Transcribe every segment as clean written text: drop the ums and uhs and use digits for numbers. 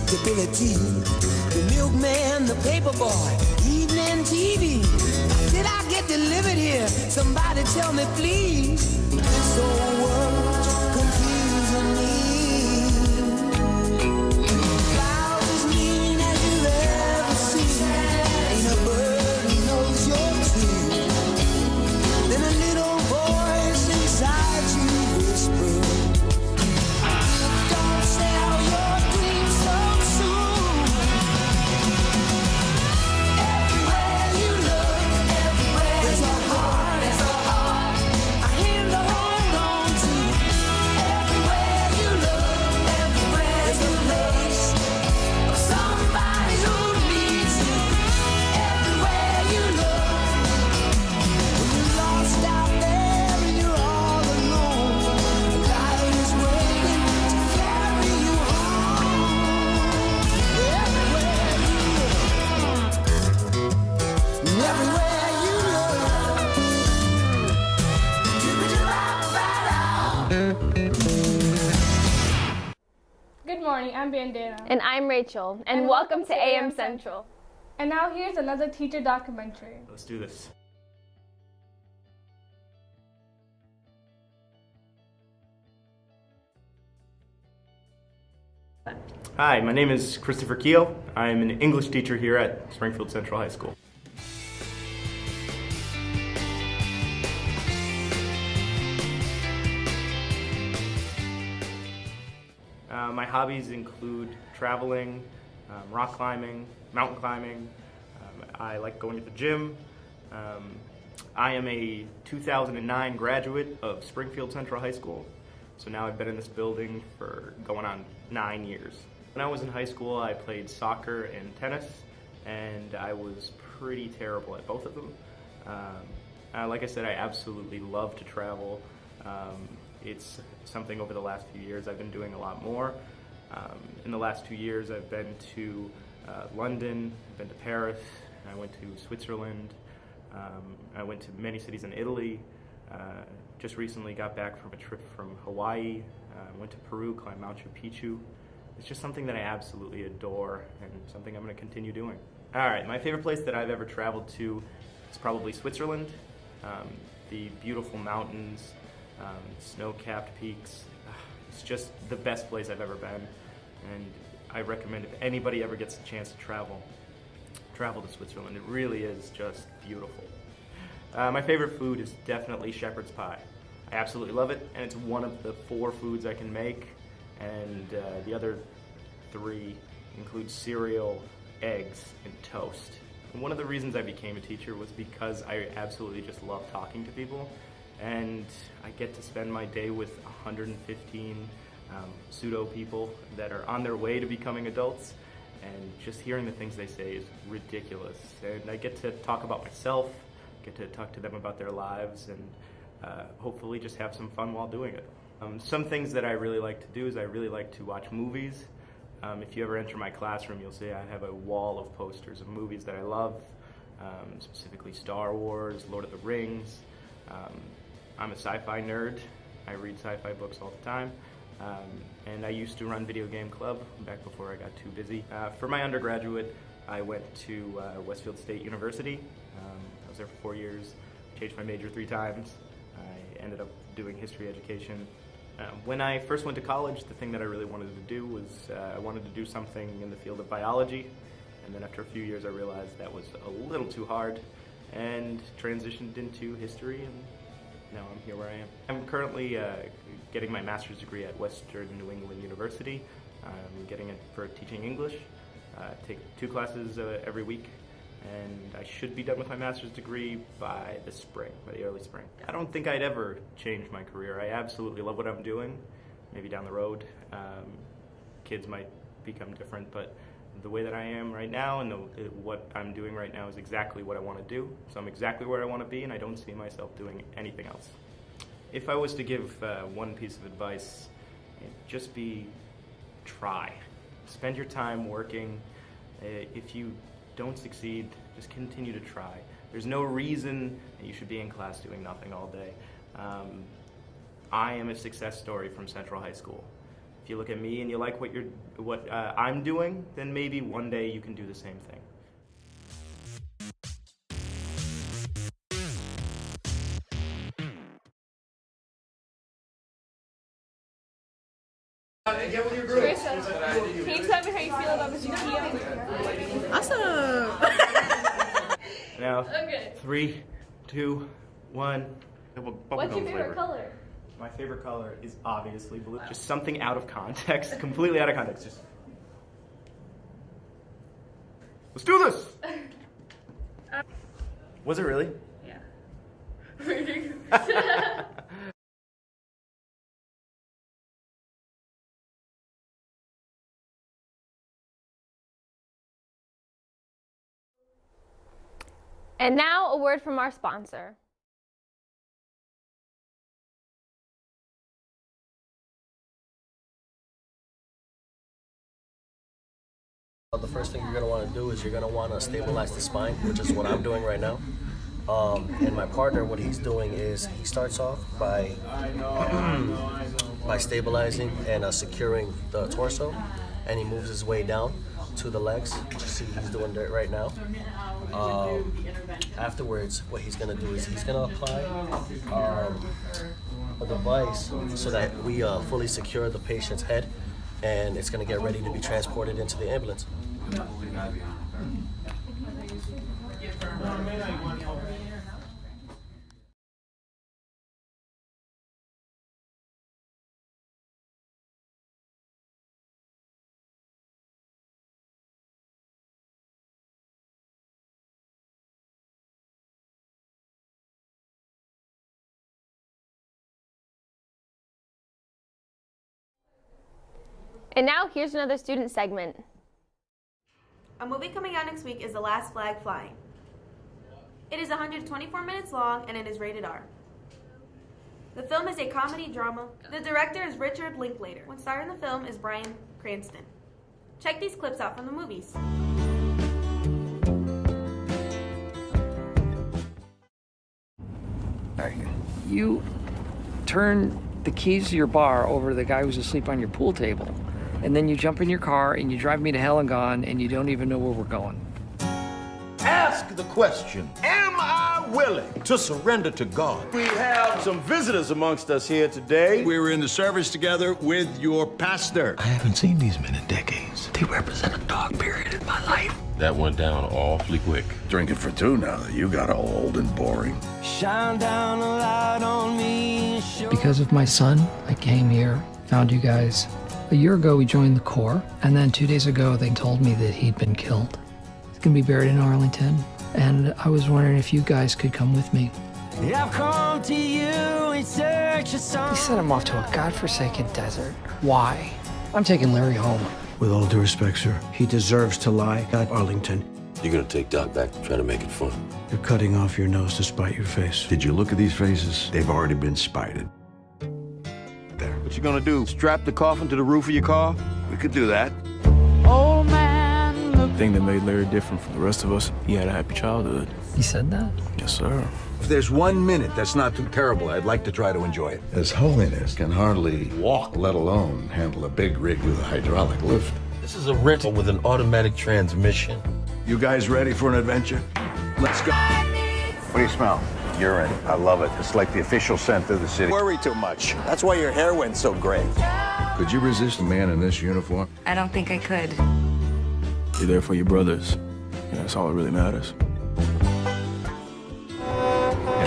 predictability. The milkman, the paper boy, evening TV. Did I get delivered here? Somebody tell me, please. This whole world's confusing me. Clouds as mean as you've ever seen. Ain't a bird who knows you're true. Then a little voice inside you whisper, don't sell your dreams so soon. Everywhere you look, everywhere there's a heart, there's a heart, a hand to hold on to. Everywhere you look, everywhere there's a place of somebody who needs you. Everywhere you look, when you're lost out there and you're all alone, life is waiting to carry you home. Everywhere you look, everywhere you look. Good morning, I'm Bandana. And I'm Rachel, and welcome to AM Central. And now here's another teacher documentary. Let's do this. Hi, my name is Christopher Keel. I'm an English teacher here at Springfield Central High School. My hobbies include traveling, rock climbing, mountain climbing. I like going to the gym. I am a 2009 graduate of Springfield Central High School, so now I've been in this building for going on 9 years. When I was in high school, I played soccer and tennis, and I was pretty terrible at both of them. Like I said, I absolutely love to travel. It's something over the last few years I've been doing a lot more. In the last 2 years, I've been to London, I've been to Paris, I went to Switzerland, I went to many cities in Italy. Just recently got back from a trip from Hawaii, went to Peru, climbed Machu Picchu. It's just something that I absolutely adore and something I'm going to continue doing. All right, my favorite place that I've ever traveled to is probably Switzerland. The beautiful mountains, snow-capped peaks. It's just the best place I've ever been, and I recommend if anybody ever gets a chance to travel to Switzerland. It really is just beautiful. My favorite food is definitely shepherd's pie. I absolutely love it, and it's one of the 4 foods I can make, and the other 3 include cereal, eggs, and toast. And one of the reasons I became a teacher was because I absolutely just love talking to people, and I get to spend my day with 115 pseudo people that are on their way to becoming adults, and just hearing the things they say is ridiculous. And I get to talk about myself, get to talk to them about their lives, and hopefully just have some fun while doing it. Some things that I really like to do is I really like to watch movies. If you ever enter my classroom, you'll see I have a wall of posters of movies that I love, specifically Star Wars, Lord of the Rings. I'm a sci-fi nerd. I read sci-fi books all the time. And I used to run Video Game Club back before I got too busy. For my undergraduate, I went to Westfield State University. I was there for 4 years, changed my major 3 times. I ended up doing history education. When I first went to college, the thing that I really wanted to do was I wanted to do something in the field of biology. And then after a few years, I realized that was a little too hard and transitioned into history, and now I'm here where I am. I'm currently getting my master's degree at Western New England University. I'm getting it for teaching English. Take 2 classes every week, and I should be done with my master's degree by the early spring. I don't think I'd ever change my career. I absolutely love what I'm doing. Maybe down the road, kids might become different, but the way that I am right now and what I'm doing right now is exactly what I want to do. So I'm exactly where I want to be, and I don't see myself doing anything else. If I was to give one piece of advice, it'd just be try. Spend your time working. If you don't succeed, just continue to try. There's no reason that you should be in class doing nothing all day. I am a success story from Central High School. If you look at me and you like what I'm doing, then maybe one day you can do the same thing. Teresa, can you tell me how you feel about Mr. Kia? Awesome. Now, Okay. 3, 2, 1. What's your favorite color? My favorite color is obviously blue. Just something out of context, completely out of context. Just let's do this. Was it really? Yeah. And now a word from our sponsor. The first thing you're going to want to do is you're going to want to stabilize the spine, which is what I'm doing right now. And my partner, what he's doing is he starts off by stabilizing and securing the torso, and he moves his way down to the legs. You see he's doing that right now. Afterwards, what he's going to do is he's going to apply a device so that we fully secure the patient's head, and it's going to get ready to be transported into the ambulance. And now here's another student segment. A movie coming out next week is The Last Flag Flying. It is 124 minutes long and it is rated R. The film is a comedy drama. The director is Richard Linklater. One star in the film is Bryan Cranston. Check these clips out from the movies. You turn the keys to your bar over to the guy who's asleep on your pool table, and then you jump in your car and you drive me to hell and gone, and you don't even know where we're going. Ask the question, am I willing to surrender to God? We have some visitors amongst us here today. We were in the service together with your pastor. I haven't seen these men in decades. They represent a dark period in my life. That went down awfully quick. Drinking for two now that you got all old and boring. Shine down a light on me. Because of my son, I came here, found you guys. A year ago, we joined the Corps, and then 2 days ago, they told me that he'd been killed. He's gonna be buried in Arlington, and I was wondering if you guys could come with me. I've come to you in search of some. He sent him off to a godforsaken desert. Why? I'm taking Larry home. With all due respect, sir, he deserves to lie at Arlington. You're gonna take Doc back to try to make it fun. You're cutting off your nose to spite your face. Did you look at these faces? They've already been spited. There. What you gonna do, strap the coffin to the roof of your car? We could do that. Oh man, look. The thing that made Larry different from the rest of us, he had a happy childhood. He said that? Yes, sir. If there's 1 minute that's not too terrible, I'd like to try to enjoy it. His Holiness can hardly walk, let alone handle a big rig with a hydraulic lift. This is a rental with an automatic transmission. You guys ready for an adventure? Let's go. What do you smell? Urine. I love it. It's like the official scent of the city. Worry too much. That's why your hair went so gray. Could you resist a man in this uniform? I don't think I could. You're there for your brothers, and that's all that really matters.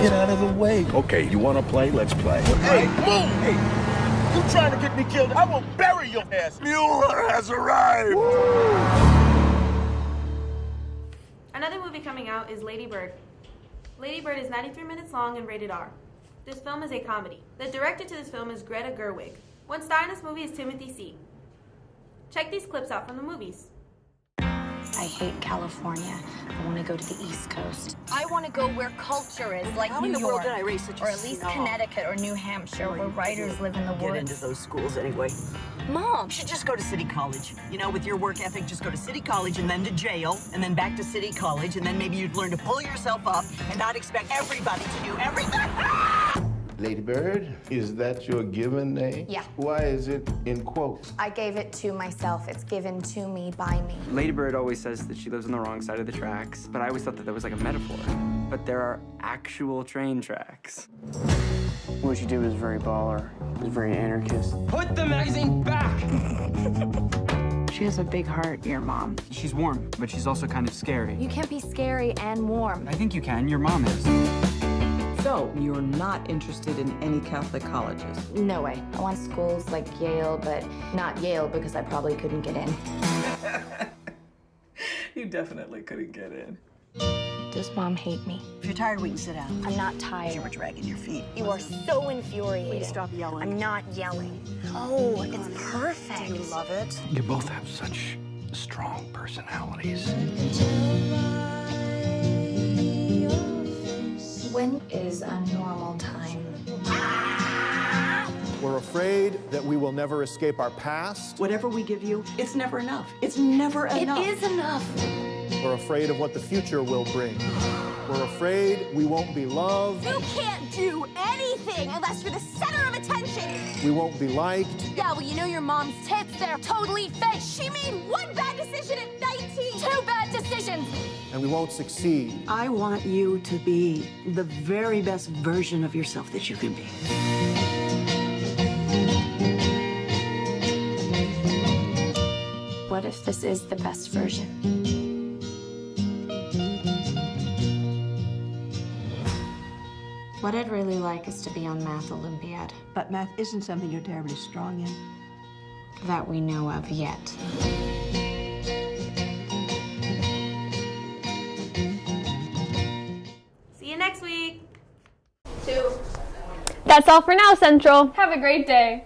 Get out of the way. Okay, you want to play? Let's play. Hey, move! Hey, you trying to get me killed? I will bury your ass. Mueller has arrived! Another movie coming out is Lady Bird. Lady Bird is 93 minutes long and rated R. This film is a comedy. The director to this film is Greta Gerwig. One star in this movie is Timothy C. Check these clips out from the movies. I hate California. I want to go to the East Coast. I want to go where culture is, like How New in the York, world did I raise such a or at least snob? Connecticut or New Hampshire, where writers live in the Get woods. into those schools anyway. Mom, You should just go to City College. You know, with your work ethic, just go to City College and then to jail, and then back to City College, and then maybe you'd learn to pull yourself up and not expect everybody to do everything. Lady Bird, is that your given name? Yeah. Why is it in quotes? I gave it to myself. It's given to me by me. Lady Bird always says that she lives on the wrong side of the tracks, but I always thought that that was like a metaphor. But there are actual train tracks. What she did was very baller. It was very anarchist. Put the magazine back! She has a big heart, your mom. She's warm, but she's also kind of scary. You can't be scary and warm. I think you can. Your mom is. So, you're not interested in any Catholic colleges? No way. I want schools like Yale, but not Yale because I probably couldn't get in. You definitely couldn't get in. Does Mom hate me? If you're tired, we can sit down. I'm not tired. You were dragging your feet. You are so infuriating. Please stop yelling. I'm not yelling. Oh, it's perfect. Do you love it? You both have such strong personalities. When is a normal time? We're afraid that we will never escape our past. Whatever we give you, it's never enough. It's never enough. It is enough. We're afraid of what the future will bring. We're afraid we won't be loved. You can't do anything unless you're the center of attention. We won't be liked. Yeah, well, you know your mom's tits, they're totally fake. She made one bad decision at 19. 2 bad decisions. And we won't succeed. I want you to be the very best version of yourself that you can be. What if this is the best version? What I'd really like is to be on Math Olympiad. But math isn't something you're terribly strong in. That we know of yet. See you next week. 2. That's all for now, Central. Have a great day.